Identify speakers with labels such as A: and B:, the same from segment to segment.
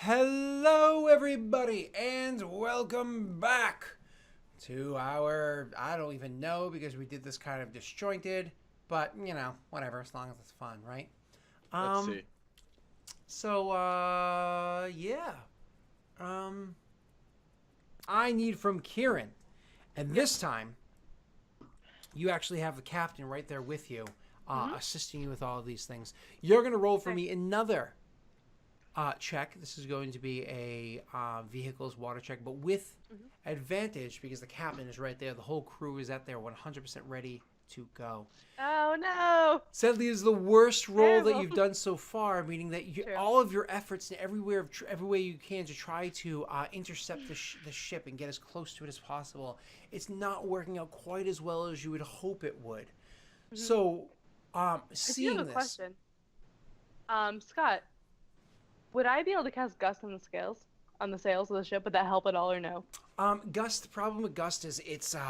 A: Hello, everybody, and welcome back to our, I don't even know because we did this kind of disjointed, but whatever, as long as it's fun, right?
B: Let's
A: Um,
B: see.
A: yeah. Um, I need from Kieran, and
C: Yep.
A: this time you actually have the captain right there with you,
C: Mm-hmm.
A: assisting you with all of these things. You're going to roll for
C: Okay.
A: me another check. This is going to be a vehicles water check, but with
C: Mm-hmm.
A: advantage because the captain is right there. The whole crew is at there 100% ready to go.
C: Oh no!
A: Sadly, it is the worst roll that
C: Terrible.
A: you've done so far, meaning that
C: True.
A: all of your efforts and every way you can to try to intercept the ship and get as close to it as possible, it's not working out quite as well as you would hope it would.
C: Mm-hmm.
A: So,
C: I do have
A: seeing
C: a
A: this,
C: question. Scott, would I be able to cast Gust on the scales on the sails of the ship? Would that help at all or no?
A: Gust. The problem with Gust is it's a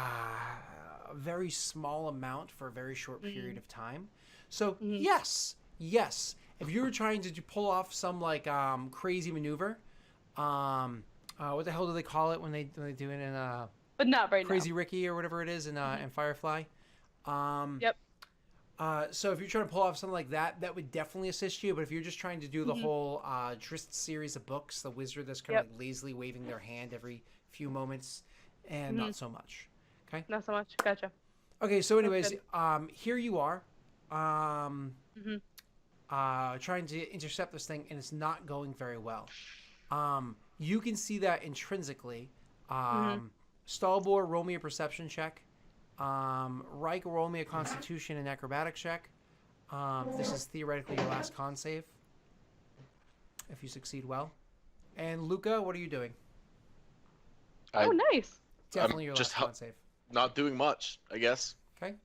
A: very small amount for a very short period
C: Mm-hmm.
A: of time. So
C: Mm-hmm.
A: yes. If you were trying to pull off some like crazy maneuver, what the hell do they call it when they do it in
C: But not right now.
A: Crazy Ricky or whatever it is
C: Mm-hmm.
A: in Firefly? Um,
C: Yep.
A: so if you're trying to pull off something like that, that would definitely assist you. But if you're just trying to do the
C: Mm-hmm.
A: whole Drist series of books, the wizard that's kind of
C: Yep.
A: like lazily waving their hand every few moments, and
C: Mm-hmm.
A: not so much. Okay.
C: Not so much. Gotcha.
A: Okay. So,
C: That's
A: anyways,
C: good.
A: here you are, um,
C: Mm-hmm.
A: trying to intercept this thing, and it's not going very well. You can see that intrinsically.
C: Mm-hmm.
A: Stalbor, roll me a perception check. Reich, roll me a constitution and acrobatic check. This is theoretically your last con save. If you succeed well. And Luca, what are you doing?
B: I,
C: Oh, nice.
A: Definitely
B: I'm
A: your
B: just
A: last con save.
B: not doing much, I guess.
A: Okay.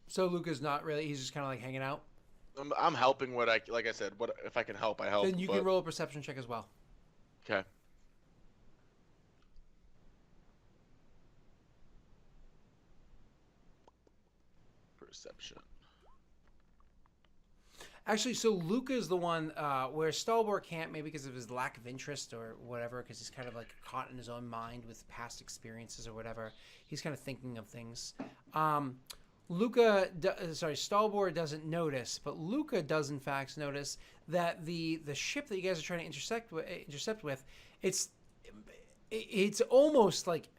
A: So Luca's not really, he's just kind of like hanging out.
B: I'm helping like I said, what if I can help, I help.
A: Then you can roll a perception check as well.
B: Okay. Perception.
A: Actually, so Luca is the one where Stalbor can't, maybe because of his lack of interest or whatever, because he's kind of like caught in his own mind with past experiences or whatever. He's kind of thinking of things. Stalbor doesn't notice, but Luca does in fact notice that the ship that you guys are trying to intercept with, it's almost like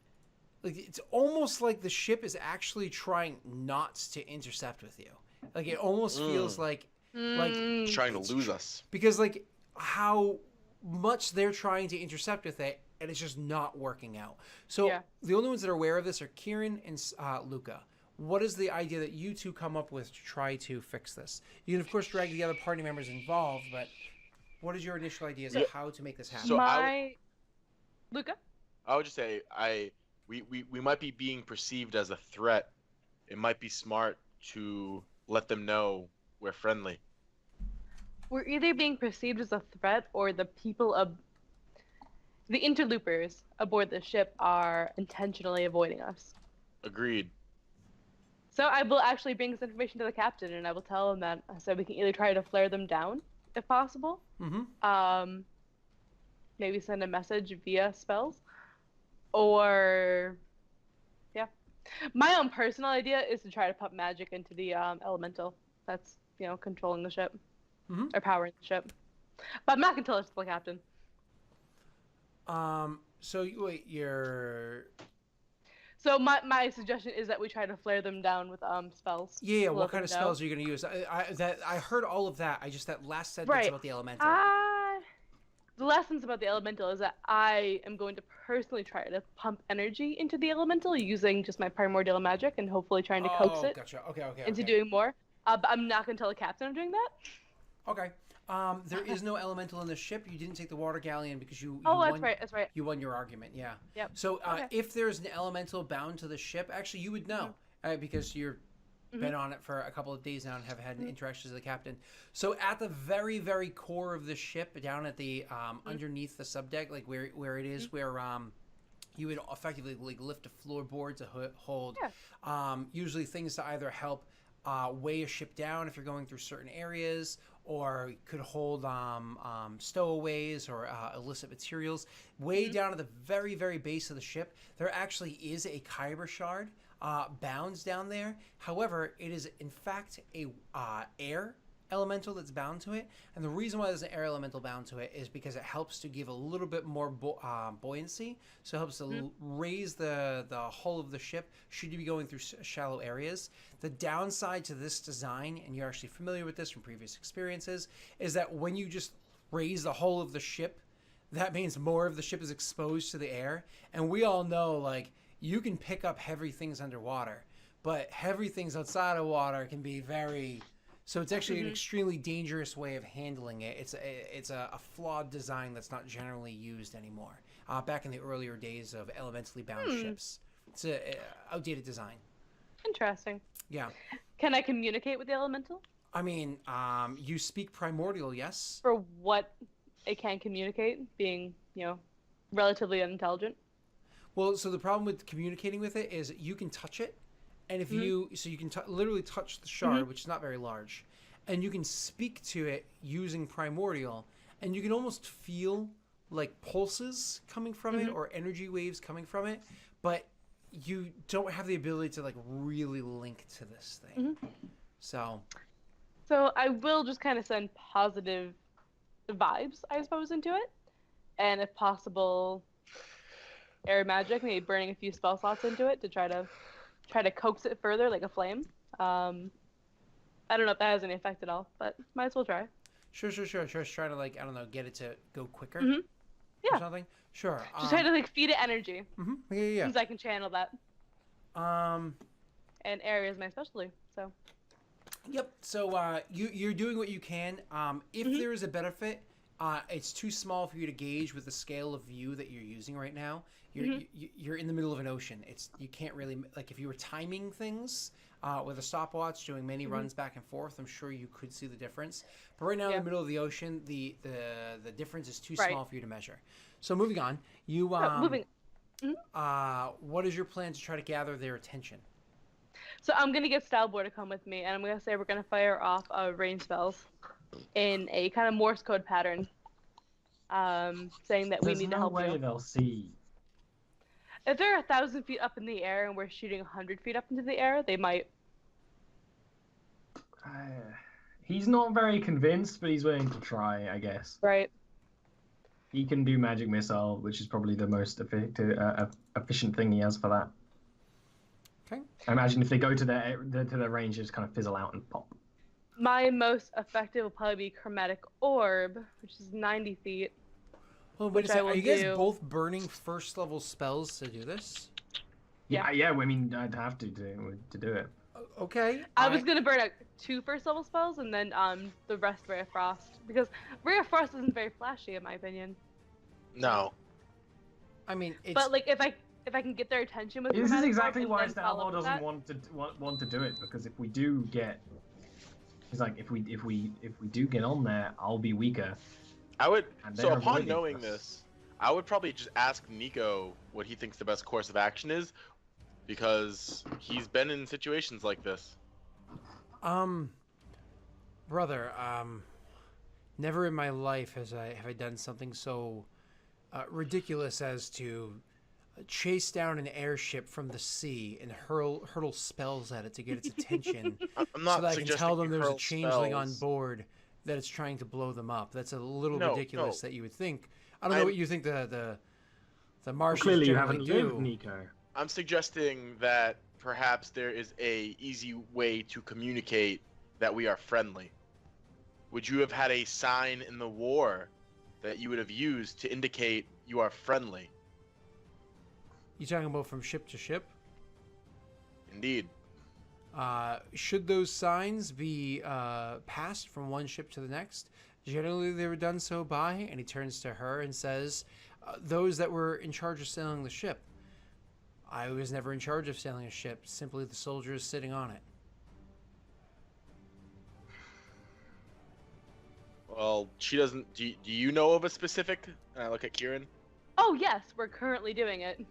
A: the ship is actually trying not to intercept with you. Like it almost feels like
B: It's trying to lose us.
A: because like how much they're trying to intercept with it, and it's just not working out. So
C: Yeah.
A: the only ones that are aware of this are Kieran and Luca. What is the idea that you two come up with to try to fix this? You can of course drag the other party members involved, but what is your initial ideas of how to make this happen?
B: So
C: Luca.
B: I would just say we might be being perceived as a threat. It might be smart to let them know we're friendly.
C: We're either being perceived as a threat or the interloopers aboard the ship are intentionally avoiding us.
B: Agreed.
C: So I will actually bring this information to the captain, and I will tell him that so we can either try to flare them down, if possible.
A: Mm-hmm.
C: Maybe send a message via spells, or yeah. My own personal idea is to try to pump magic into the elemental that's controlling the ship
A: Mm-hmm.
C: or powering the ship. But I'm not gonna tell it to the captain.
A: You're
C: So my suggestion is that we try to flare them down with spells.
A: yeah.
C: to
A: What
C: let
A: kind
C: them
A: of
C: know.
A: spells are you going to use? I heard all of that. I just that last sentence
C: Right.
A: about the elemental.
C: The lessons about the elemental is that I am going to personally try to pump energy into the elemental using just my primordial magic and hopefully trying to coax it
A: Gotcha. Okay.
C: into doing more. But I'm not going to tell the captain I'm doing that.
A: Okay. There is no elemental in the ship. You didn't take the water galleon because you
C: Oh,
A: won.
C: that's right. That's right.
A: You won your argument. Yeah.
C: Yep.
A: So
C: Okay.
A: if there's an elemental bound to the ship, actually you would know because you're been on it for a couple of days now and have had interactions with the captain. So at the very, very core of the ship, down at the underneath the subdeck, like where it is, where you would effectively like lift a floorboard to hold.
C: Yeah.
A: Usually things to either help weigh a ship down if you're going through certain areas, or could hold stowaways or illicit materials. Way down at the very, very base of the ship, there actually is a kyber shard bound down there. However, it is in fact a air elemental that's bound to it, and the reason why there's an air elemental bound to it is because it helps to give a little bit more buoyancy, so it helps to raise the hull of the ship should you be going through shallow areas. The downside to this design, and you're actually familiar with this from previous experiences, is that when you just raise the hull of the ship, that means more of the ship is exposed to the air, and we all know, like, you can pick up heavy things underwater, but heavy things outside of water can be very... So it's actually an extremely dangerous way of handling it. It's a flawed design that's not generally used anymore. Back in the earlier days of elementally bound ships, it's a outdated design.
C: Interesting.
A: Yeah.
C: Can I communicate with the elemental?
A: I mean, you speak primordial, yes.
C: For what it can communicate, being relatively unintelligent.
A: Well, so the problem with communicating with it is you can touch it. And if you can literally touch the shard, which is not very large, and you can speak to it using primordial, and you can almost feel like pulses coming from it or energy waves coming from it, but you don't have the ability to like really link to this thing. So
C: I will just kind of send positive vibes, I suppose, into it, and if possible, air magic, maybe burning a few spell slots into it to try to coax it further like a flame. I don't know if that has any effect at all, but might as well try.
A: Sure. Just try to, like, I don't know, get it to go quicker.
C: Yeah.
A: Or something. Sure.
C: Just try to like feed it energy.
A: Yeah.
C: Since I can channel that. And air is my specialty, so.
A: Yep. So you're doing what you can. If there is a benefit, it's too small for you to gauge with the scale of view that you're using right now. You're in the middle of an ocean. You can't really, like, if you were timing things with a stopwatch, doing many runs back and forth, I'm sure you could see the difference. But right now in the middle of the ocean, the difference is too small for you to measure. So moving on, you what is your plan to try to gather their attention?
C: So I'm gonna get Stalboar to come with me, and I'm gonna say we're gonna fire off rain spells in a kind of Morse code pattern, saying that we need to help you.
D: There's no way they'll see.
C: If they're 1,000 feet up in the air and we're shooting 100 feet up into the air, they might.
D: He's not very convinced, but he's willing to try, I guess.
C: Right.
D: He can do magic missile, which is probably the most efficient thing he has for that.
A: Okay.
D: I imagine if they go to their range, just kind of fizzle out and pop.
C: My most effective will probably be Chromatic Orb, which is 90 feet.
A: Well, wait a second. Are you guys both burning first level spells to do this?
D: Yeah. I mean, I'd have to do it.
A: Okay.
C: I was gonna burn out 2 first level spells and then the rest Ray of Frost, because Ray of Frost isn't very flashy in my opinion.
B: No.
A: I mean, it's...
C: But like if I can get their attention with
D: this is exactly
C: Orb
D: why
C: and then follow
D: Stalboar
C: up
D: doesn't want to do it, because if we do get, he's like, if we do get on there, I'll be weaker.
B: I would.
D: And
B: So
D: they're
B: upon
D: avoiding
B: knowing
D: us.
B: this, I would probably just ask Nico what he thinks the best course of action is, because he's been in situations like this.
A: Brother, never in my life have I done something so ridiculous as to chase down an airship from the sea and hurtle spells at it to get its attention.
B: I'm not
A: so that I can tell them
B: you
A: there's a
B: hurl
A: changeling on
B: spells.
A: board that it's trying to blow them up. That's a little
B: No,
A: ridiculous
B: no.
A: that you would think. I don't know what you think the Martians
D: Clearly, you
A: generally
D: haven't
A: do.
D: lived, Nico.
B: I'm suggesting that perhaps there is a easy way to communicate that we are friendly. Would you have had a sign in the war that you would have used to indicate you are friendly?
A: You talking about from ship to ship?
B: Indeed.
A: Should those signs be passed from one ship to the next? Generally, they were done so by, and he turns to her and says, those that were in charge of sailing the ship. I was never in charge of sailing a ship, simply the soldiers sitting on it.
B: Well, she doesn't. Do you know of a specific? And I look at Kieran.
C: Oh yes, we're currently doing it.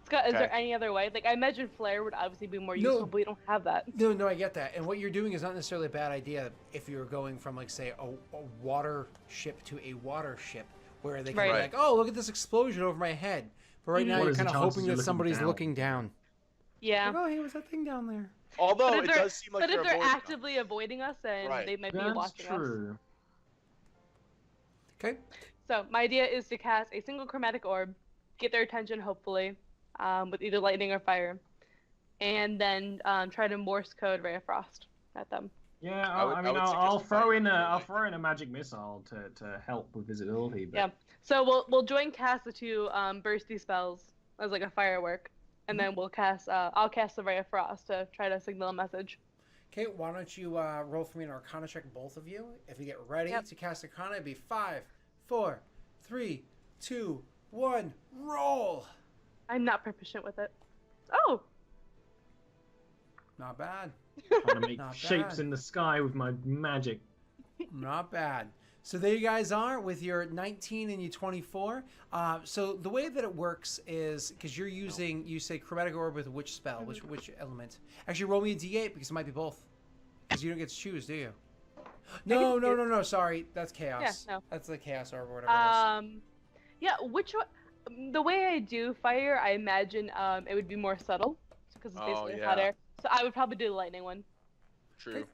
C: Scott, is there
B: Okay.
C: any other way? Like, I imagine flare would obviously be more
A: No.
C: useful, but we don't have that.
A: No, I get that. And what you're doing is not necessarily a bad idea if you're going from, like, say, a water ship to a water ship, where they can be
C: Right.
A: like, oh, look at this explosion over my head. But right now
D: What
A: you're
D: is the
A: kind of
D: chances
A: hoping
D: you're
A: that
D: looking
A: somebody's
D: down?
A: looking down.
C: Yeah.
A: Like, oh, hey, what's that thing down there?
B: Although
C: But if
B: it
C: they're,
B: does seem like
C: but
B: you're
C: if they're
B: avoiding
C: actively avoiding us, then
B: Right.
C: they might be
D: That's
C: watching us.
D: true.
A: Okay.
C: So my idea is to cast a single chromatic orb, get their attention, hopefully, with either lightning or fire, and then try to Morse code Ray of Frost at them.
D: Yeah,
B: I would
D: I'll
B: suggest
D: throw
B: fire,
D: in a
B: really.
D: I'll throw in a magic missile to help with visibility. But
C: Yeah. So we'll join cast the two bursty spells as like a firework, and then we'll cast I'll cast the Ray of Frost to try to signal a message.
A: Okay, why don't you roll for me an Arcana check, both of you? If you get ready
C: Yep.
A: to cast Arcana, it'd be 5, 4, 3, 2, 1, roll!
C: I'm not proficient with it. Oh,
A: Not bad.
D: trying to make
A: Not
D: shapes
A: bad.
D: in the sky with my magic.
A: Not bad. So there you guys are with your 19 and your 24. So the way that it works is because you're using, you say chromatic orb with which spell, which element? Actually, roll me a d8 because it might be both. Because you don't get to choose, do you? No, sorry, that's chaos.
C: Yeah, no.
A: That's the chaos orb or whatever it is.
C: Yeah. Which one? The way I do fire, I imagine it would be more subtle because it's
B: Oh,
C: basically
B: yeah.
C: hot air. So I would probably do the lightning one.
B: True.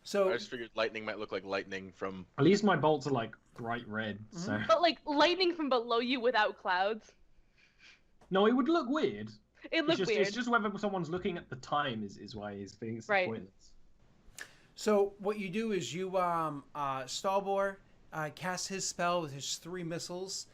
A: So
B: I just figured lightning might look like lightning from.
D: At least my bolts are like bright red. So
C: But like lightning from below you without clouds,
D: no, it would look weird.
C: it looks weird.
D: It's just whether someone's looking at the time is why he's thinking it's
C: Right.
D: pointless.
A: So what you do is you Stalbor casts his spell with his 3 missiles,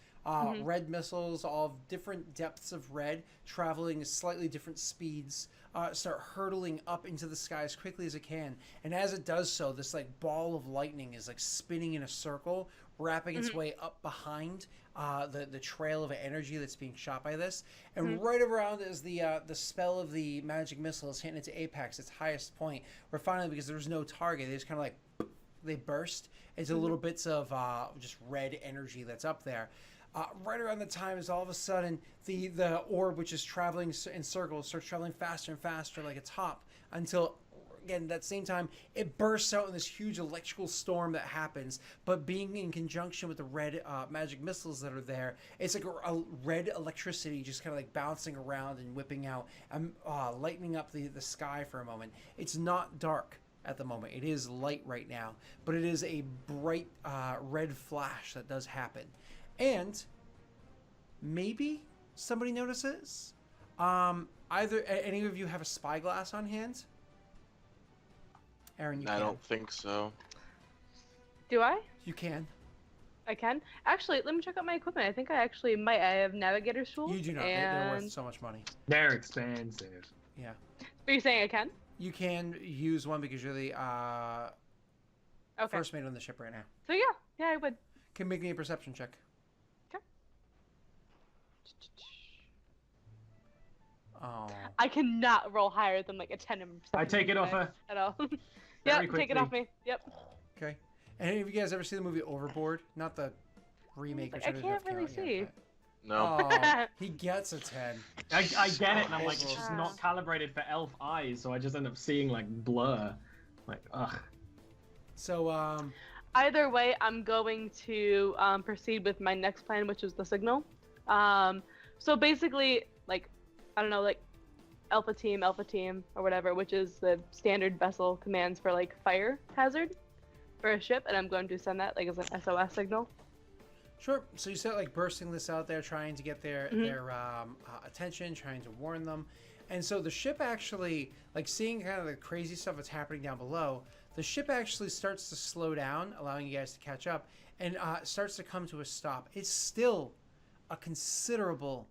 A: red missiles, all of different depths of red, traveling at slightly different speeds. Start hurtling up into the sky as quickly as it can, and as it does so, this like ball of lightning is like spinning in a circle, wrapping its way up behind the trail of energy that's being shot by this, and right around as the spell of the magic missile is hitting its apex, its highest point, where finally, because there was no target, they just kind of like they burst into little bits of just red energy that's up there. Right around the time is all of a sudden the orb, which is traveling in circles, starts traveling faster and faster like it's hot until, again, that same time, it bursts out in this huge electrical storm that happens. But being in conjunction with the red magic missiles that are there, it's like a red electricity just kind of like bouncing around and whipping out and lightening up the sky for a moment. It's not dark at the moment. It is light right now, but it is a bright red flash that does happen. And maybe somebody notices. Either any of you have a spyglass on hand? Aaron, you
B: I
A: can.
B: don't think so.
C: Do I?
A: You can.
C: I can. Actually, let me check out my equipment. I think I actually might. I have navigator's tools.
A: You do not.
C: And...
A: They're worth so much money.
D: They're expensive.
A: Yeah.
C: But you're saying I can?
A: You can use one because you're the
C: Okay.
A: first mate on the ship right now.
C: So yeah, I would.
A: Can make me a perception check.
C: Okay.
A: Oh.
C: I cannot roll higher than like a 10 in
D: I take it off
C: perception
D: her.
C: at all.
D: Very
C: Yep, take it off me. Yep.
A: Okay. And any of you guys ever see the movie Overboard? Not the remake.
C: Like,
A: which
C: I
A: don't know if
C: can't really
A: count yet,
C: see.
A: but-
B: No.
A: Oh, he gets a 10.
D: I get it, and I'm like, it's just
C: Ah.
D: not calibrated for elf eyes, so I just end up seeing like blur. Like, ugh.
A: So,
C: Either way, I'm going to proceed with my next plan, which is the signal. So basically, like, I don't know, like Alpha Team, or whatever, which is the standard vessel commands for like fire hazard for a ship, and I'm going to send that like as an SOS signal.
A: sure. So you start like bursting this out there, trying to get their attention, trying to warn them. And so the ship actually, like seeing kind of the crazy stuff that's happening down below, the ship actually starts to slow down, allowing you guys to catch up, and starts to come to a stop. It's still a considerable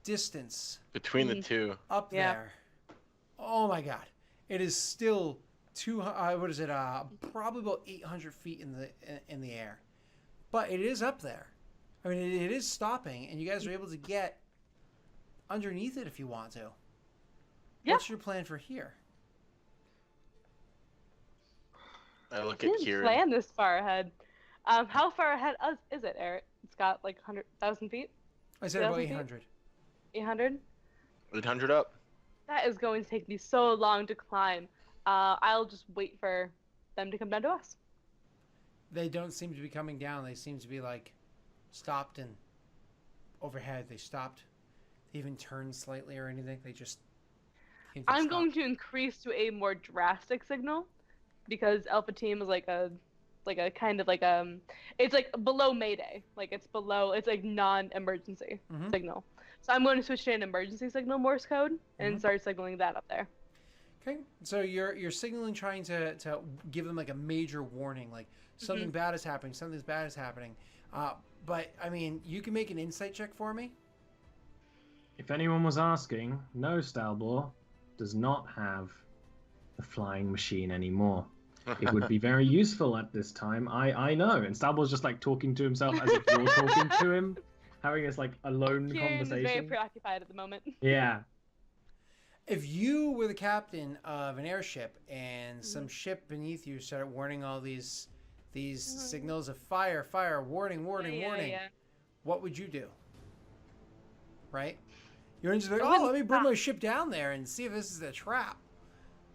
A: distance
B: Between the two.
A: up
C: Yeah.
A: there. Oh my God. It is still what is it? Probably about 800 feet in the air. But it is up there. I mean, it is stopping, and you guys are able to get underneath it if you want to.
C: Yeah.
A: What's your plan for here?
B: I look
C: I
B: at
C: didn't
B: Kieran.
C: plan this far ahead. How far ahead is it, Eric? It's got like 100,000 feet?
A: I said about
C: 2,000 feet?
A: 800.
C: 800?
B: 800 up.
C: That is going to take me so long to climb. I'll just wait for them to come down to us.
A: They don't seem to be coming down. They seem to be like stopped and overhead. They stopped. They even turned slightly or anything. They just.
C: I'm going to increase to a more drastic signal because Alpha Team is like a kind of like it's like below Mayday. Like it's like non-emergency signal. So I'm going to switch to an emergency signal Morse code and start signaling that up there.
A: Okay, so you're signaling, trying to give them like a major warning, like something bad is happening, something's bad is happening. But I mean, you can make an insight check for me.
D: If anyone was asking, no, Stalbor does not have the flying machine anymore. It would be very useful at this time. I know. And Stalbor's just like talking to himself as if you're talking to him, having this like alone
C: Kieran
D: conversation.
C: is very preoccupied at the moment.
D: Yeah.
A: If you were the captain of an airship and some ship beneath you started warning all these signals of fire, warning, warning, warning, what would you do? Right? You're just like, oh, let me bring my ship down there and see if this is a trap.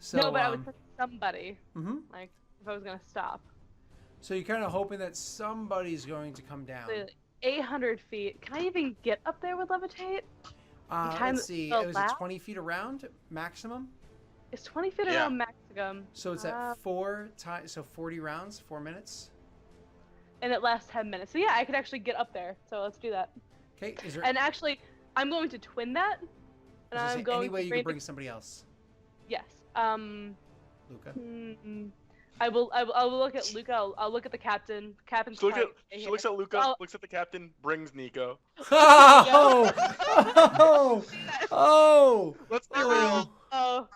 A: So,
C: no, but I would put somebody.
A: Mm-hmm.
C: Like if I was gonna stop.
A: So you're kind of hoping that somebody's going to come down.
C: 800 feet. Can I even get up there with levitate?
A: Let's see. Was it 20 feet around maximum?
C: It's 20 feet around maximum.
A: So it's at 40 rounds, 4 minutes.
C: And it lasts 10 minutes. So yeah, I could actually get up there. So let's do that.
A: Okay.
C: And actually, I'm going to twin that. And I'm going
A: any way
C: to
A: you can bring somebody else.
C: Yes.
A: Luca.
C: I will look at Luca. I'll look at the captain. Captain's
B: she looks at Luca, looks at the captain, brings Nico.
A: Oh!
B: Let's be real.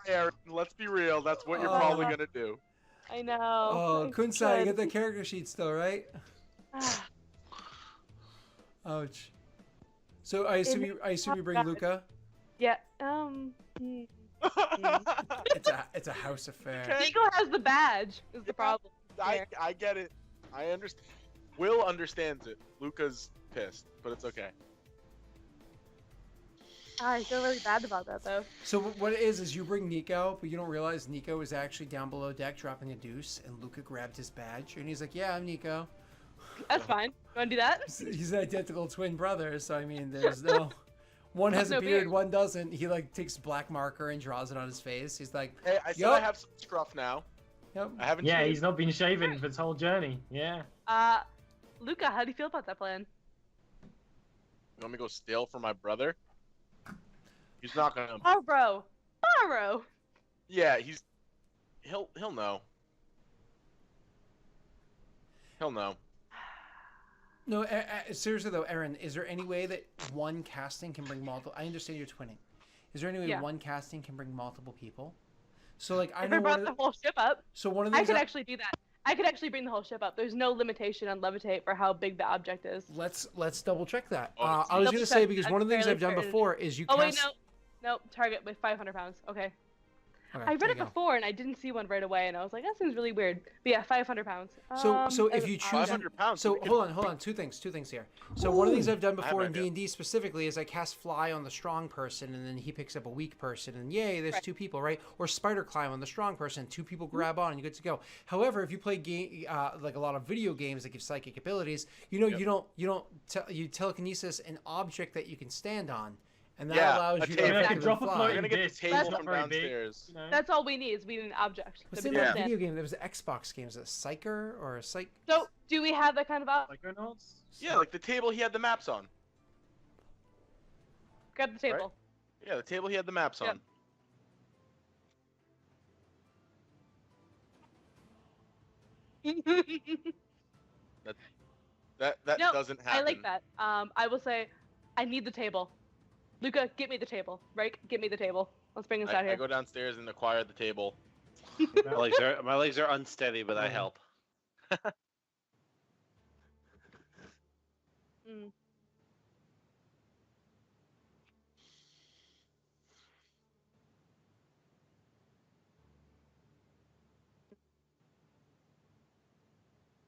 B: Aaron, let's be real. That's what you're probably gonna do.
C: I know.
A: Oh, Kunsai, you get the character sheet still, right? Ouch. So I assume you bring Luca.
C: Yeah.
A: It's a house affair.
C: Nico has the badge. Is the problem?
B: I get it. I understand. Will understands it. Luca's pissed, but it's okay.
C: I feel really bad about that though.
A: So what it is you bring Nico, but you don't realize Nico is actually down below deck dropping a deuce, and Luca grabbed his badge, and he's like, "Yeah, I'm Nico."
C: That's fine. You want to do that?
A: He's an identical twin brother, so I mean, there's no. One has a beard, one doesn't. He like takes a black marker and draws it on his face. He's like,
B: "Hey, I said I have some scruff now.
A: Yep.
B: I haven't."
D: Yeah, he's not been shaven for his whole journey. Yeah.
C: Luca, how do you feel about that plan?
B: You want me to go steal from my brother? He's not gonna.
C: Borrow.
B: Yeah, he'll know. He'll know.
A: No, seriously though, Aaron, is there any way that one casting can bring multiple? I understand you're twinning. Is there any way one casting can bring multiple people? So like, I
C: brought the whole ship up.
A: So one of these.
C: I could actually do that. I could actually bring the whole ship up. There's no limitation on levitate for how big the object is.
A: Let's double check that. I was gonna say because one of the things I've done before is you.
C: Oh wait, no, target with 500 pounds. Okay. I read it before and I didn't see one right away, and I was like, that seems really weird. But yeah, 500 pounds.
A: So if you choose
B: 500 pounds.
A: So hold on. Two things here. So one of the things I've done before in D&D specifically is I cast fly on the strong person, and then he picks up a weak person, and yay, there's two people, right? Or spider climb on the strong person, two people grab on, and you're good to go. However, if you play like a lot of video games that give psychic abilities, you telekinesis an object that you can stand on. And that allows you to
D: drop a floating
B: You're gonna get a table from downstairs.
C: Big, you know? That's all we need is we need an object.
A: What's in that video game? There was an Xbox game. Was it a Psyker or a Psych?
C: So, do we have that kind of object?
D: Psychonauts?
B: Yeah, like the table he had the maps on.
C: Grab the table.
B: Right? Yeah, the table he had the maps on. That doesn't happen.
C: I like that. I will say, I need the table. Luca, get me the table. Right? Get me the table. Let's bring this out here.
B: I go downstairs and acquire the table.
E: My legs are unsteady, but I help.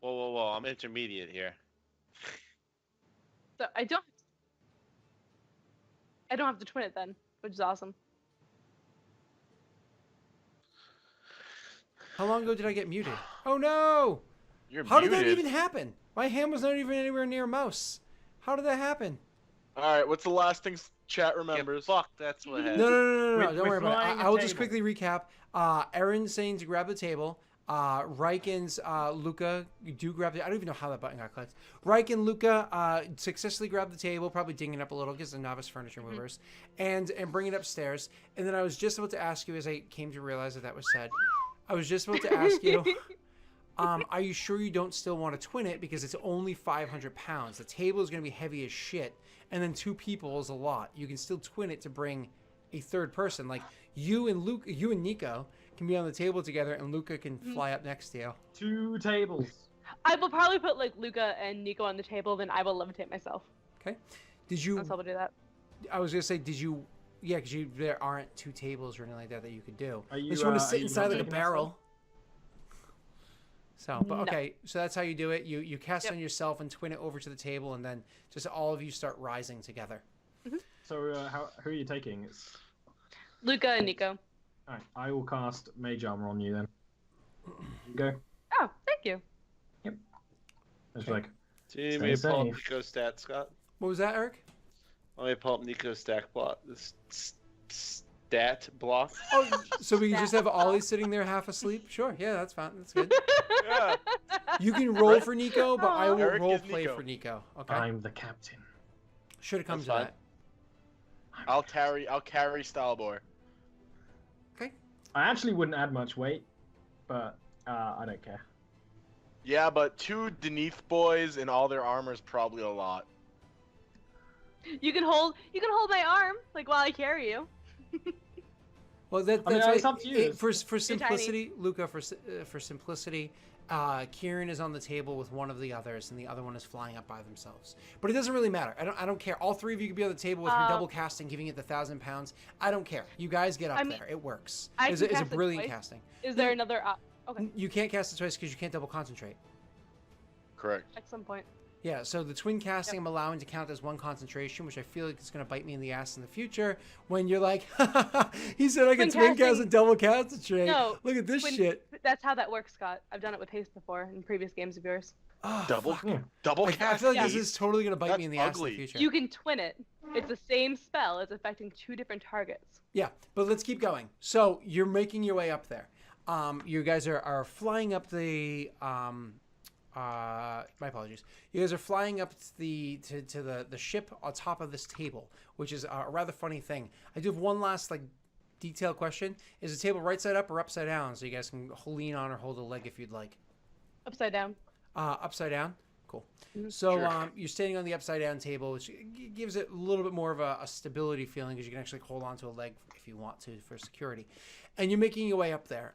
E: Whoa! I'm intermediate here.
C: So I don't have to twin it then. which is awesome.
A: How long ago did I get muted? Oh no!
B: You're
A: How
B: muted.
A: did that even happen? My hand was not even anywhere near a mouse. How did that happen?
B: All right, what's the last thing chat
E: Get
B: remembers?
E: fucked. That's what happened.
A: No.
D: With-
A: Don't
D: with
A: worry about it.
D: flying a
A: I will just
D: table.
A: quickly recap. Aaron's saying to grab the table. Riken's Luca, you do grab the. I don't even know how that button got clicked. Riken, Luca successfully grabbed the table, probably dinging up a little because they're novice furniture movers, and bring it upstairs. And then I was just about to ask you, as I came to realize that was said, I was just about to ask you. Are you sure you don't still want to twin it because it's only 500 pounds? The table is going to be heavy as shit, and then 2 people is a lot. You can still twin it to bring a third person, like you and Nico can be on the table together, and Luca can fly up next to you.
D: 2 tables.
C: I will probably put like Luca and Nico on the table, then I will levitate myself.
A: Okay. Did you?
C: I'll help do that.
A: I was gonna say, did you? Yeah, because there aren't 2 tables or anything like that you could do.
D: Are you,
A: Unless you want to
D: are
A: sit
D: you
A: inside
D: not
A: like a
D: taking that
A: barrel. So, but
C: No.
A: okay, so that's how you do it. You cast
C: Yep.
A: on yourself and twin it over to the table, and then just all of you start rising together.
D: So who are you taking? It's...
C: Luca and Nico.
D: Alright, I will cast Mage Armor on you then. You go.
C: Oh, thank you.
D: It's
A: Okay.
D: like,
E: Do you need me to
D: Stay
E: pull up
D: safe.
E: Nico's stat, Scott?
A: What was that, Eric?
E: Let me pull up Nico's stat block. Stat block.
A: Oh, so we can just have Ollie sitting there half asleep? Sure, yeah, that's fine. That's good.
B: Yeah.
A: You can roll for Nico, but I will
B: Eric
A: role
B: is
A: play
B: Nico.
A: for Nico. Okay.
D: I'm the captain.
A: Should have come to
E: That's fine.
A: that.
B: I'll carry Stalbor.
A: Okay.
D: I actually wouldn't add much weight, but I don't care.
B: Yeah, but 2 Deneth boys in all their armor is probably a lot.
C: You can hold my arm like while I carry you.
A: Well, that's
D: I mean,
A: why
D: it's up to you.
A: for
C: tiny.
A: simplicity, Luca. For simplicity, Kieran is on the table with one of the others, and the other one is flying up by themselves. But it doesn't really matter. I don't care. All 3 of you can be on the table with your double casting, giving it the 1,000 pounds. I don't care. You guys get up
C: I mean,
A: there. It works.
C: I
A: It's
C: can
A: a
C: cast it
A: brilliant
C: twice.
A: casting.
C: Is there another? Okay,
A: You can't cast it twice because you can't double concentrate.
B: Correct.
C: at some point.
A: Yeah, so the twin casting I'm allowing to count as 1 concentration, which I feel like is going to bite me in the ass in the future when you're like, he said I can twin cast
C: casting-
A: and double concentrate.
C: No,
A: Look at this
C: twin-
A: shit.
C: That's how that works, Scott. I've done it with haste before in previous games of yours.
A: Oh,
B: Double
A: fuck.
B: double
A: I
B: cast.
A: feel like this
B: eight?
A: is totally going to bite me
B: That's
A: in the ass in
B: ugly.
A: the future.
C: You can twin it. It's the same spell. It's affecting 2 different targets.
A: Yeah, but let's keep going. So you're making your way up there. You guys are flying up the. My apologies. You guys are flying up to the ship on top of this table, which is a rather funny thing. I do have one last detailed question. Is the table right side up or upside down? So you guys can lean on or hold a leg if you'd like.
C: Upside down.
A: Upside down. Cool.
C: Mhm.
A: So
B: Sure.
A: you're standing on the upside down table, which gives it a little bit more of a stability feeling because you can actually hold onto a leg if you want to for security. And you're making your way up there.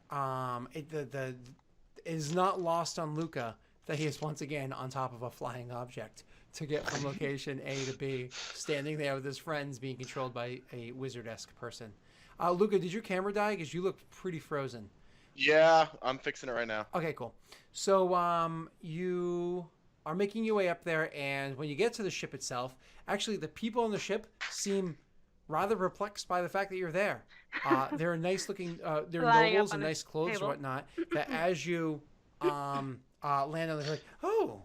A: It is not lost on Luca that he is once again on top of a flying object to get from location A to B, standing there with his friends being controlled by a wizard-esque person. Luca, did your camera die? Because you looked pretty frozen.
B: Yeah, I'm fixing it right now.
A: Okay, cool. So you are making your way up there, and when you get to the ship itself, actually the people on the ship seem rather perplexed by the fact that you're there. They're nice looking, they're
C: Flying up
A: nobles
C: on
A: in
C: a
A: nice clothes
C: table.
A: and whatnot, that as you land on, they're like, oh.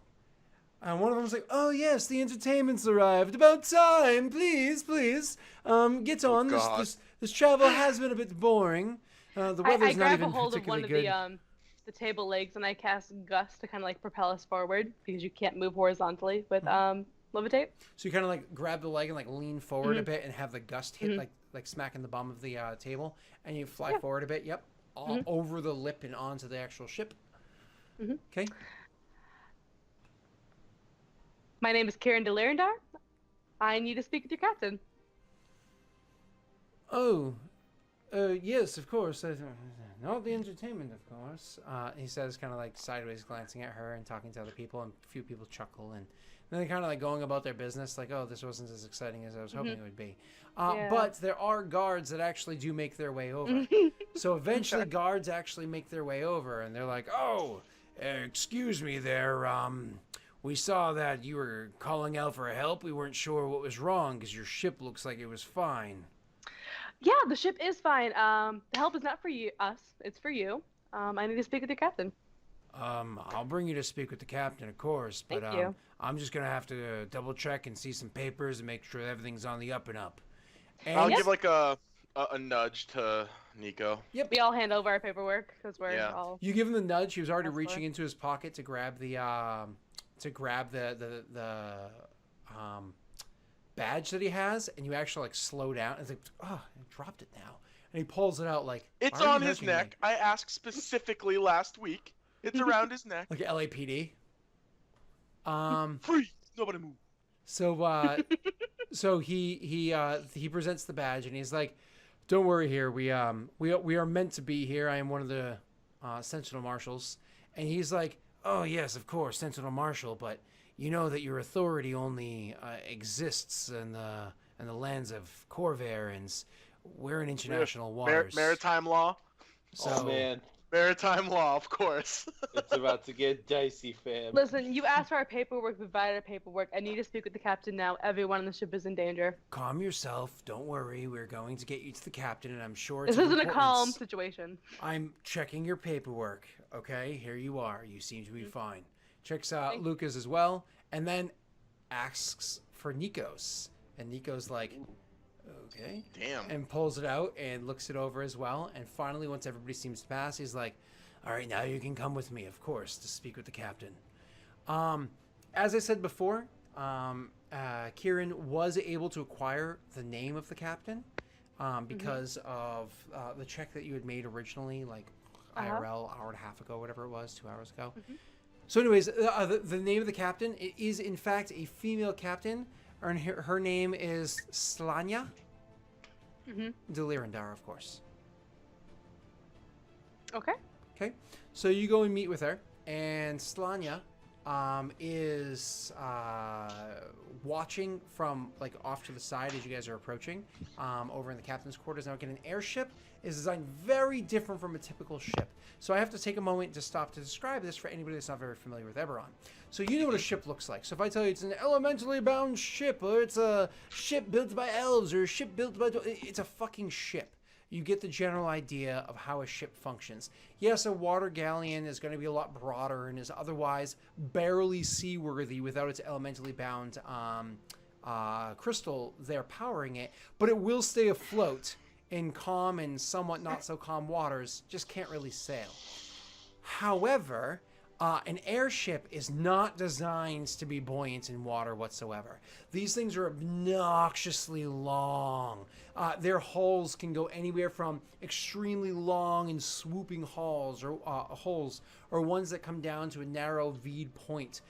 A: And one of them's like, oh yes, the entertainment's arrived. About time, please, please. Get on.
B: God.
A: This travel has been a bit boring. The
C: I
A: weather's not
C: grab a
A: even
C: hold of one
A: particularly
C: of
A: good.
C: the table legs and I cast Gust to kind of like propel us forward because you can't move horizontally with levitate.
A: So you kind of grab the leg and lean forward a bit and have the gust hit like smacking the bum of the table, and you fly forward a bit. Yep, all over the lip and onto the actual ship. Okay.
C: My name is Kieran de Lyrendar. I need to speak with your captain.
A: Oh, yes, of course. Not the entertainment, of course. He says, kind of sideways, glancing at her and talking to other people, and a few people chuckle, and then they're kind of going about their business, like, oh, this wasn't as exciting as I was hoping it would be.
C: Yeah.
A: But there are guards that actually do make their way over. So eventually, guards actually make their way over, and they're like, oh, excuse me there, we saw that you were calling out for help. We weren't sure what was wrong because your ship looks like it was fine.
C: Yeah, the ship is fine. The help is not for us. It's for you. I need to speak with your captain.
A: I'll bring you to speak with the captain, of course, but
C: Thank you.
A: I'm just gonna have to double check and see some papers and make sure everything's on the up and up.
B: I'll
A: And
B: give like a nudge to Nico.
A: yep,
C: We all hand over our paperwork because we're
B: Yeah.
C: all.
A: you give him the nudge. He was already
C: That's
A: reaching
C: fine.
A: into his pocket to grab the um, badge that he has, and you actually like slow down. It's like, oh, I dropped it now, and he pulls it out like
B: It's
A: "Why are you
B: on his
A: nudging me?"
B: neck. I asked specifically last week. It's around his neck.
A: like LAPD.
B: Freeze! Nobody move.
A: So he presents the badge and he's like, "Don't worry here. We are meant to be here. I am one of the Sentinel Marshals." And he's like, "Oh yes, of course, Sentinel Marshal, but you know that your authority only exists in the lands of Corvair, and we're in international waters."
B: Maritime law.
A: So,
E: Oh man,
B: Maritime law, of course.
E: it's about to get dicey, fam.
C: Listen, you asked for our paperwork. We provided our paperwork. I need to speak with the captain now. Everyone on the ship is in danger.
A: calm yourself. Don't worry. We're going to get you to the captain, and I'm sure
C: This
A: it's of
C: isn't a calm
A: importance.
C: situation.
A: I'm checking your paperwork. Okay, here you are. You seem to be fine. Checks out
C: Thank-
A: Lucas as well, and then asks for Nikos. And Nikos like, okay,
B: Damn.
A: and pulls it out and looks it over as well. And finally, once everybody seems to pass, he's like, "All right, now you can come with me, of course, to speak with the captain." As I said before, Kieran was able to acquire the name of the captain because of the check that you had made originally, like IRL, hour and a half ago, whatever it was, 2 hours ago. So anyways, the name of the captain is in fact a female captain, and her name is Slanya Delirandar, of course.
C: Okay.
A: Okay, so you go and meet with her, and Slanya is watching from like off to the side as you guys are approaching over in the captain's quarters. Now again, an airship is designed very different from a typical ship, so I have to take a moment to stop to describe this for anybody that's not very familiar with Eberron. So you know what a ship looks like. So if I tell you it's an elementally bound ship, or it's a ship built by elves, or a ship built by it's a fucking ship. You get the general idea of how a ship functions. Yes, a water galleon is going to be a lot broader and is otherwise barely seaworthy without its elementally bound crystal there powering it, but it will stay afloat in calm and somewhat not so calm waters, just can't really sail. However, an airship is not designed to be buoyant in water whatsoever. These things are obnoxiously long. Their hulls can go anywhere from extremely long and swooping hulls or ones that come down to a narrow V'd point.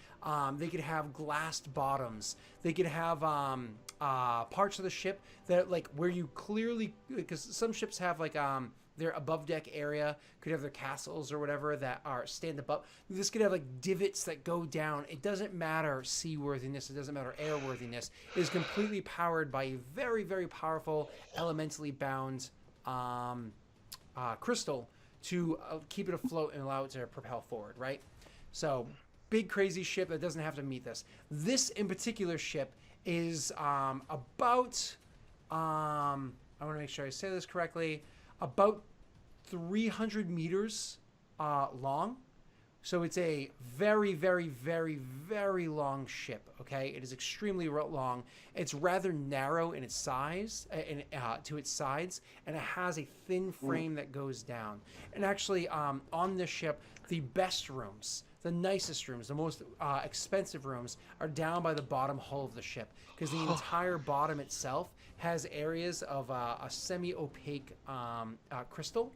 A: They could have glassed bottoms. They could have parts of the ship that like where you clearly, because some ships have like their above deck area could have their castles or whatever that are stand above. This could have like divots that go down. It doesn't matter seaworthiness. It doesn't matter airworthiness. It is completely powered by a very, very powerful elementally bound crystal to keep it afloat and allow it to propel forward, right? So big crazy ship that doesn't have to meet this. This in particular ship is about, I want to make sure I say this correctly, about 300 meters long. So it's a very, very, very, very long ship, okay? It is extremely long. It's rather narrow in its size, to its sides, and it has a thin frame that goes down. And actually, on this ship, the best rooms, the nicest rooms, the most expensive rooms are down by the bottom hull of the ship, because the entire bottom itself has areas of a semi-opaque crystal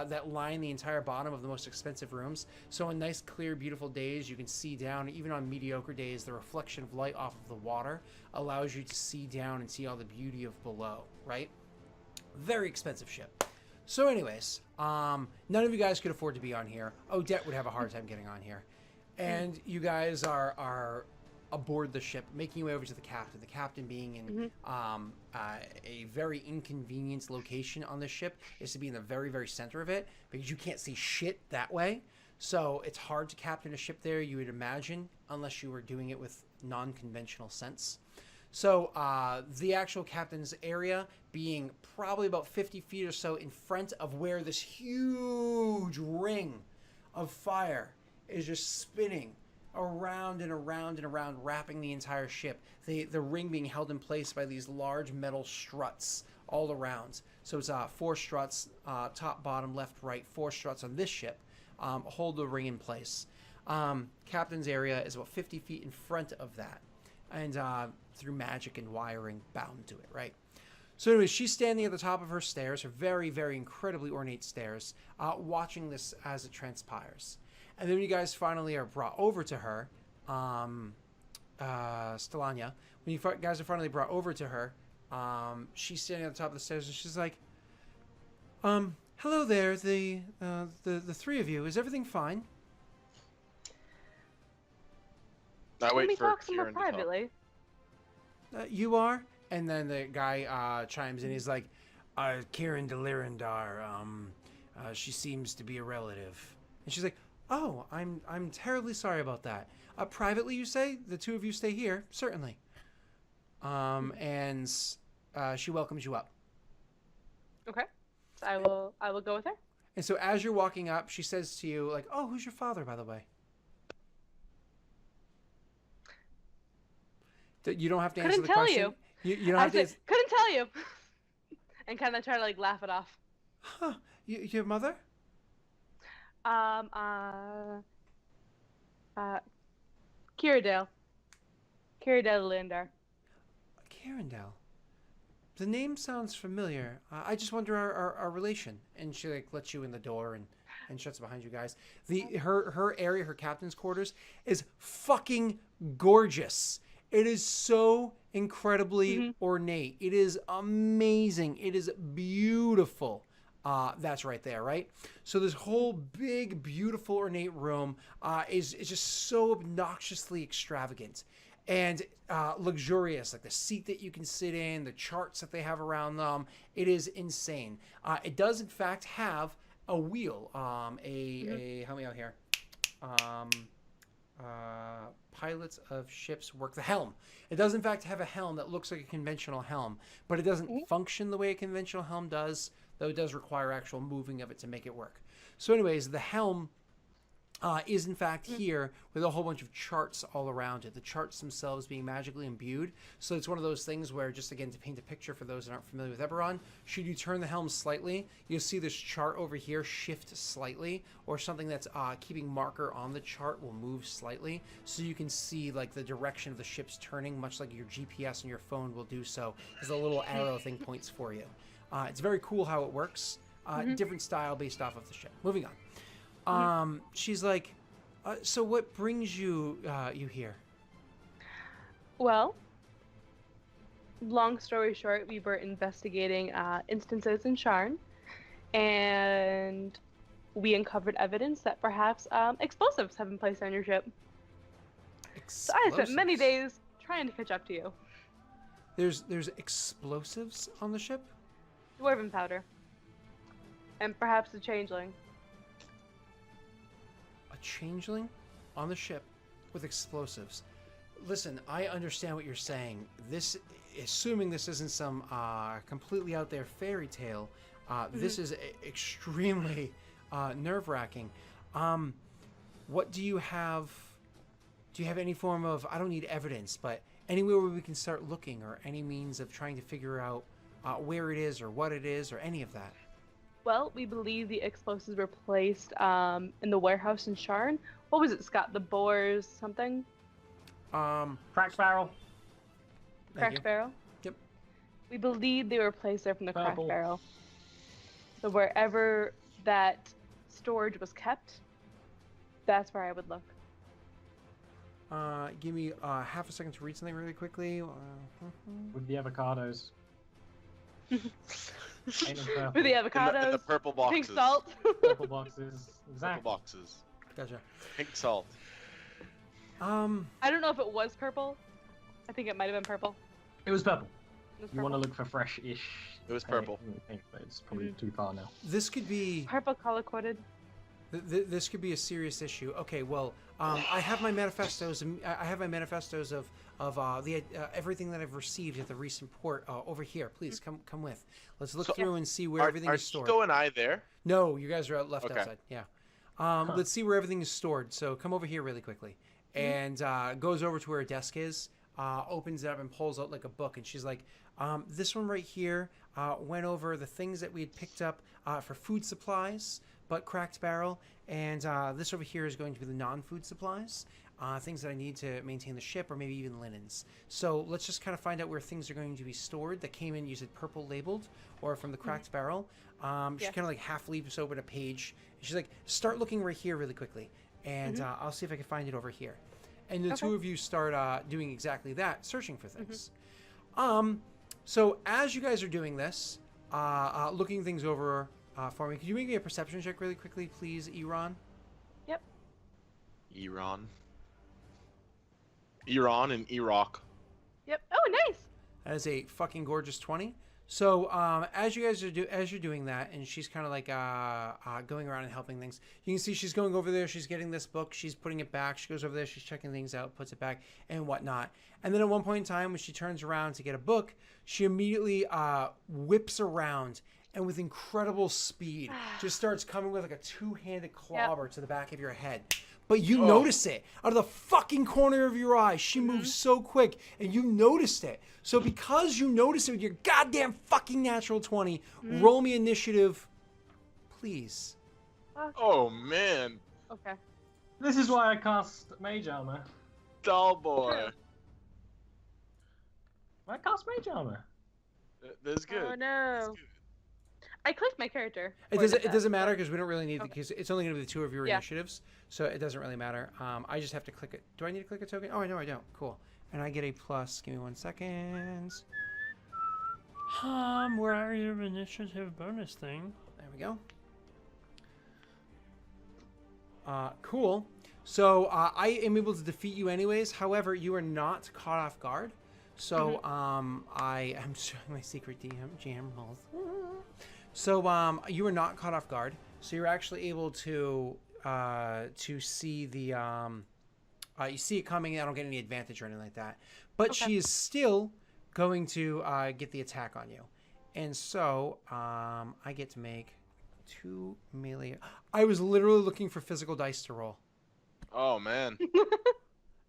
A: that line the entire bottom of the most expensive rooms. So on nice, clear, beautiful days, you can see down. Even on mediocre days, the reflection of light off of the water allows you to see down and see all the beauty of below, right? Very expensive ship. So anyways, none of you guys could afford to be on here. Odette would have a hard time getting on here. And you guys are aboard the ship, making your way over to the captain. The captain being in a very inconvenient location on the ship is to be in the very, very center of it because you can't see shit that way. So it's hard to captain a ship there, you would imagine, unless you were doing it with non-conventional sense. So the actual captain's area being probably about 50 feet or so in front of where this huge ring of fire is just spinning around and around and around, wrapping the entire ship. The ring being held in place by these large metal struts all around. So it's 4 struts, top, bottom, left, right, 4 struts on this ship, hold the ring in place. Captain's area is about 50 feet in front of that, and through magic and wiring bound to it, right? So anyways, she's standing at the top of her stairs, her very, very incredibly ornate stairs, watching this as it transpires. And then when you guys finally are brought over to her, Stelania, when you guys are finally brought over to her, she's standing at the top of the stairs and she's like, hello there, the 3 of you. Is everything fine?
B: I
C: Let me
B: wait for
C: talk some more
B: Kieran to talk.
C: privately.
A: You are? And then the guy chimes in. He's like, Kieran de Lirindar, she seems to be a relative. And she's like, oh, I'm terribly sorry about that. Privately, you say? The 2 of you stay here? Certainly. And she welcomes you up.
C: Okay. So I will go with her.
A: And so as you're walking up, she says to you, like, oh, who's your father, by the way? You don't have to answer the question. You don't have to.
C: Couldn't tell you. And kind of try to like laugh it off.
A: Huh? Your mother?
C: Kiradale Lindar.
A: Carindale. The name sounds familiar. I just wonder our relation. And she like lets you in the door and shuts it behind you guys. Her area, her captain's quarters, is fucking gorgeous. It is so incredibly ornate. It is amazing. It is beautiful. That's right there, right? So this whole big, beautiful, ornate room is just so obnoxiously extravagant and luxurious. Like the seat that you can sit in, the charts that they have around them. It is insane. It does, in fact, have a wheel. Help me out here. Pilots of ships work the helm. It does in fact have a helm that looks like a conventional helm, but it doesn't function the way a conventional helm does, though it does require actual moving of it to make it work. So anyways, the helm is in fact here with a whole bunch of charts all around it. The charts themselves being magically imbued. So it's one of those things where, just again to paint a picture for those that aren't familiar with Eberron, should you turn the helm slightly, you'll see this chart over here shift slightly, or something that's keeping marker on the chart will move slightly, so you can see like the direction of the ship's turning, much like your GPS on your phone will do so, as a little arrow thing points for you. It's very cool how it works. Different style based off of the ship. Moving on. She's like, so what brings you here?
C: Well, long story short, we were investigating instances in Sharn, and we uncovered evidence that perhaps explosives have been placed on your ship. So I spent many days trying to catch up to you.
A: There's explosives on the ship?
C: Dwarven powder. And perhaps a changeling.
A: A changeling on the ship with explosives. Listen, I understand what you're saying. This, assuming this isn't some completely out there fairy tale, this is extremely nerve-wracking. What do you have? Do you have any form of, I don't need evidence, but anywhere where we can start looking, or any means of trying to figure out where it is or what it is or any of that?
C: Well, we believe the explosives were placed in the warehouse in Sharn. What was it, Scott? The Boars something?
D: Cracked barrel.
C: Cracked barrel?
A: Yep.
C: We believe they were placed there from the
D: Purple.
C: cracked barrel. So wherever that storage was kept, that's where I would look.
A: Give me half a second to read something really quickly.
D: With the avocados. Paint them purple.
C: With the avocados,
B: In the purple boxes.
C: pink salt.
D: Purple boxes. Exactly.
B: Purple boxes.
A: Gotcha.
B: Pink salt.
C: I don't know if it was purple. I think it might have been purple.
D: It was purple.
C: It was
D: You want to
C: purple.
D: look for fresh-ish.
B: It was purple.
D: Pink, but it's probably too far now.
A: This could be
C: Purple color coded.
A: This could be a serious issue. Okay, well, I have my manifestos. I have my manifestos of the everything that I've received at the recent port over here. Please come with. Let's look through and see where everything is stored.
B: Are Chico and I there?
A: No, you guys are left
B: Okay.
A: outside. Yeah. Let's see where everything is stored. So come over here really quickly, and goes over to where her desk is. Opens it up and pulls out like a book, and she's like, "This one right here went over the things that we had picked up for food supplies." But cracked barrel, and this over here is going to be the non-food supplies, things that I need to maintain the ship, or maybe even linens. So let's just kind of find out where things are going to be stored that came in, you said purple labeled, or from the cracked barrel. She kind of like half leaves open a page. She's like, start looking right here really quickly, and I'll see if I can find it over here. And the two of you start doing exactly that, searching for things. So as you guys are doing this, looking things over for me, could you make me a perception check really quickly, please, Iran?
C: Yep.
B: Iran and Iraq.
C: Yep. Oh, nice.
A: That is a fucking gorgeous 20. So as you guys are doing that, and she's kind of like going around and helping things, you can see she's going over there, she's getting this book, she's putting it back, she goes over there, she's checking things out, puts it back, and whatnot. And then at one point in time, when she turns around to get a book, she immediately whips around, and with incredible speed, just starts coming with like a two-handed clobber to the back of your head. But you notice it out of the fucking corner of your eye. She moves so quick, and you noticed it. So because you noticed it with your goddamn fucking natural 20, roll me initiative, please.
B: Oh man.
C: Okay.
D: This is why I cast Mage Armor.
B: Doll boy.
D: I cast Mage Armor.
B: That's good.
C: Oh no. I clicked my character.
A: It doesn't matter because we don't really need because it's only going to be the two of your initiatives, so it doesn't really matter. I just have to click it. Do I need to click a token? Oh, no, I don't. Cool. And I get a plus. Give me 1 second. Where are your initiative bonus thing? There we go. Cool. So I am able to defeat you anyways. However, you are not caught off guard. So I am showing my secret GM roles. So you are not caught off guard. So you're actually able to see the you see it coming. I don't get any advantage or anything like that. But she is still going to get the attack on you, and so I get to make 2 melee. I was literally looking for physical dice to roll.
B: Oh man.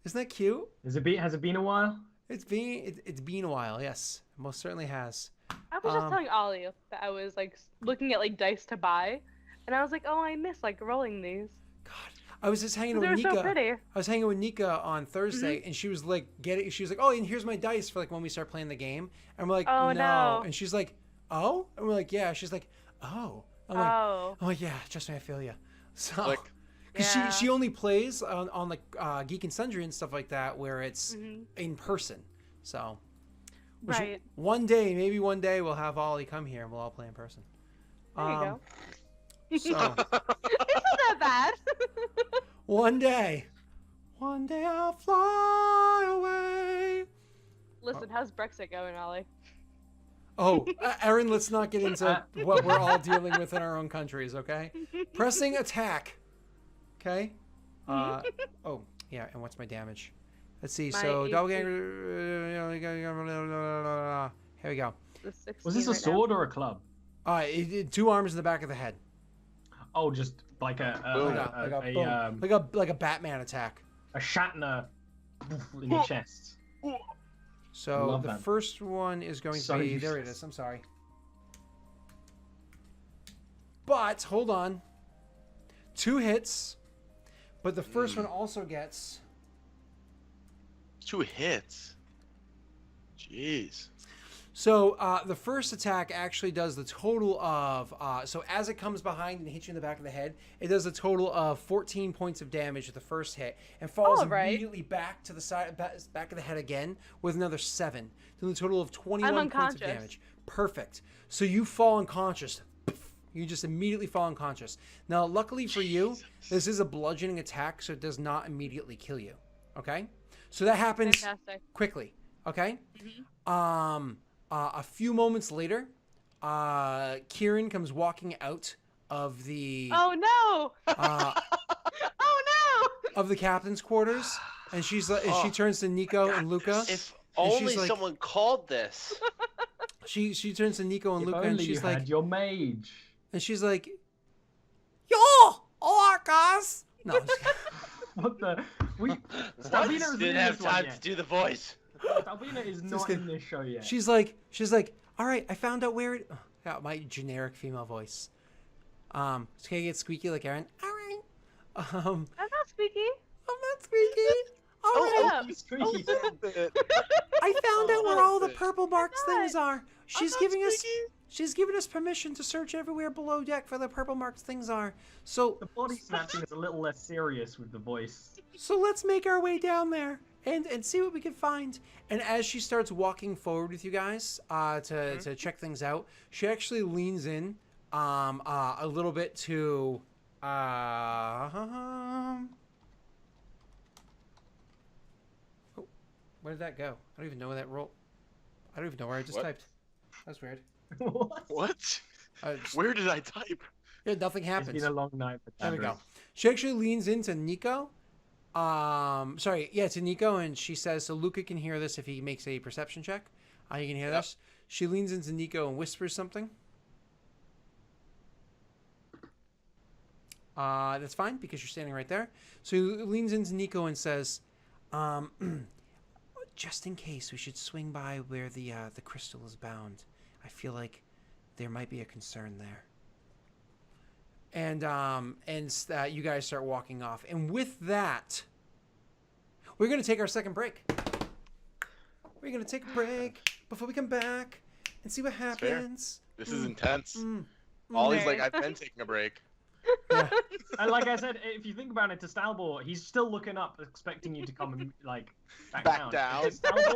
A: Isn't that cute?
D: Has it been a while?
A: It's been a while. Yes, it most certainly has.
C: I was just telling Ollie that I was like looking at like dice to buy, and I was like, oh, I miss like rolling these.
A: God, I was just hanging with
C: They're
A: Nika.
C: so pretty.
A: I was hanging with Nika on Thursday, and she was like, she was like, oh, and here's my dice for like when we start playing the game. And we're like,
C: Oh, no.
A: And she's like, oh, and we're like, yeah. She's like, oh. I'm like, yeah, trust me, I feel you. So,
B: Like,
A: because she only plays on like Geek and Sundry and stuff like that where it's in person. So,
C: Right.
A: maybe one day we'll have Ollie come here and we'll all play in person.
C: There you go.
A: So
C: Isn't that bad?
A: one day I'll fly away.
C: Listen, how's Brexit going, Ollie?
A: Oh, Aaron, let's not get into what we're all dealing with in our own countries, okay? Pressing attack. Okay? Oh, yeah, and what's my damage? Let's see. So, doppelganger. Here we go.
D: Was this a sword or a club?
A: 2 arms in the back of the head.
D: Oh, just like a
A: Batman attack.
D: a Shatner in your chest.
A: So
D: Love
A: the
D: that.
A: first one is going
D: So
A: to be there. It
D: useless.
A: is. I'm sorry. But hold on. 2 hits. But the first one also gets
B: 2 hits. Jeez.
A: So the first attack actually does the total of, so as it comes behind and hits you in the back of the head, it does a total of 14 points of damage with the first hit and falls immediately back to the side, back of the head again with another 7. So the total of 21 points of damage. Perfect. So you fall unconscious. You just immediately fall unconscious. Now, luckily for you, this is a bludgeoning attack, so it does not immediately kill you. Okay? So that happens quickly. Okay? A few moments later, Kieran comes walking out of the
C: Oh no!
A: uh,
C: Oh no!
A: of the captain's quarters, and she's like, and she
E: Oh,
A: turns to Nico and Luca.
E: If
A: And she's
E: only
A: like-
E: someone called this.
A: She turns to Nico and
D: If
A: Luca,
D: only
A: and
D: you
A: she's like,
D: had your mage.
A: "Yo, alright, guys." No, I'm just kidding.
D: What the?
E: What?
D: Stalbina isn't
E: Didn't
D: in
E: have
D: this one
E: time
D: yet.
E: to do the voice.
D: Stalbina is not
A: kidding.
D: in this show yet.
A: she's like, "All right, I found out where it." Yeah, my generic female voice. Can I get squeaky like Aaron? All right.
C: I'm not squeaky.
A: I'm not squeaky. All right.
C: yeah.
D: He's squeaky.
A: I found out where all the purple marked
C: not.
A: things are. She's giving us permission to search everywhere below deck for the purple marked things are. So
D: The body snatching is a little less serious with the voice.
A: so let's make our way down there and see what we can find. And as she starts walking forward with you guys to check things out, she actually leans in a little bit to where did that go? I don't even know where that roll. I don't even know where I just
B: What?
A: typed. That's weird.
D: What?
B: What?
A: Just-
B: Where did I type?
A: yeah, nothing
D: It's
A: happens.
D: been a long night for
A: There we go.
D: Tadric.
A: She actually leans into Nico. To Nico, and she says, so Luca can hear this if he makes a perception check. You can hear
B: Yep.
A: this. She leans into Nico and whispers something. That's fine because you're standing right there. So he leans into Nico and says, just in case, we should swing by where the crystal is bound. I feel like there might be a concern there. And you guys start walking off. And with that, we're going to take our second break. We're going to take a break before we come back and see what
B: fair.
A: happens.
B: This is intense.
A: Mm.
B: Ollie's
C: Okay.
B: like, I've been taking a break.
A: Yeah.
D: And like I said, if you think about it, to Stalbor, he's still looking up, expecting you to come and like back
B: Back
D: down.
B: down.
D: To Stalbor,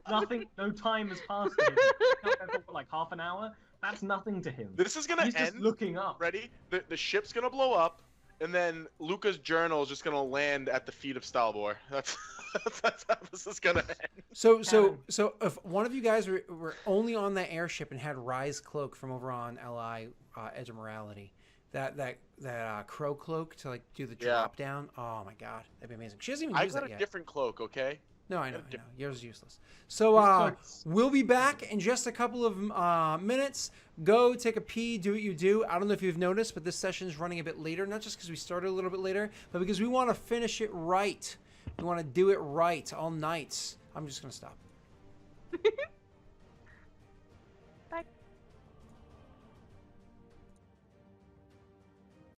D: nothing, no time has passed. For him. He's been up for like half an hour. That's nothing to him.
B: This is gonna
D: He's just
B: end.
D: looking up.
B: Ready? The ship's gonna blow up, and then Luca's journal is just gonna land at the feet of Stalbor. That's how this is gonna end.
A: So
D: Cannon.
A: if one of you guys were only on that airship and had Rise Cloak from over on LI Edge of Morality, that crow cloak to like do the
B: Yeah.
A: drop down. Oh my god, that'd be amazing. She hasn't even
B: I
A: used
B: got
A: that
B: a
A: yet.
B: different cloak, okay?
A: No, I know.
B: got a
A: Yours is useless. So
D: These cloaks-
A: we'll be back in just a couple of minutes. Go take a pee, do what you do. I don't know if you've noticed, but this session is running a bit later, not just because we started a little bit later, but because we want to finish it right. We want to do it right all night. I'm just gonna stop.